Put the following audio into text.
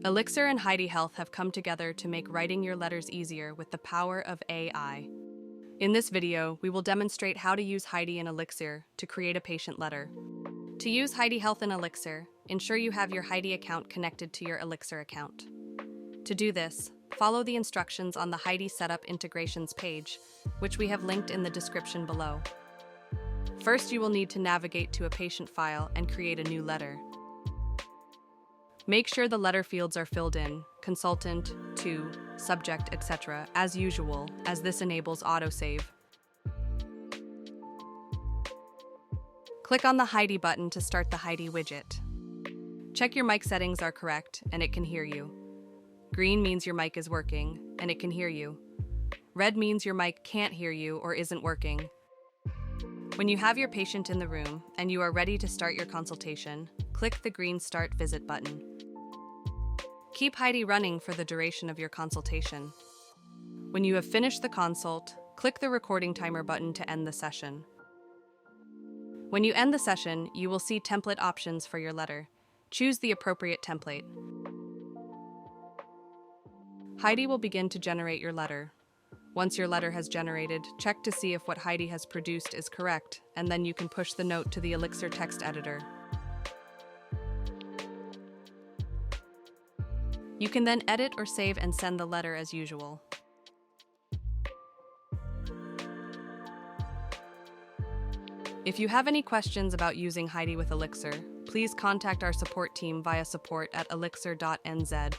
Elixir and Heidi Health have come together to make writing your letters easier with the power of AI. In this video, we will demonstrate how to use Heidi and Elixir to create a patient letter. To use Heidi Health and Elixir, ensure you have your Heidi account connected to your Elixir account. To do this, follow the instructions on the Heidi Setup Integrations page, which we have linked in the description below. First, you will need to navigate to a patient file and create a new letter. Make sure the letter fields are filled in, consultant, to, subject, etc., as usual, as this enables autosave. Click on the Heidi button to start the Heidi widget. Check your mic settings are correct, and it can hear you. Green means your mic is working, and it can hear you. Red means your mic can't hear you or isn't working. When you have your patient in the room and you are ready to start your consultation, click the green Start Visit button. Keep Heidi running for the duration of your consultation. When you have finished the consult, click the recording timer button to end the session. When you end the session, you will see template options for your letter. Choose the appropriate template. Heidi will begin to generate your letter. Once your letter has generated, check to see if what Heidi has produced is correct, and then you can push the note to the Elixir text editor. You can then edit or save and send the letter as usual. If you have any questions about using Heidi with Elixir, please contact our support team via support@elixir.nz.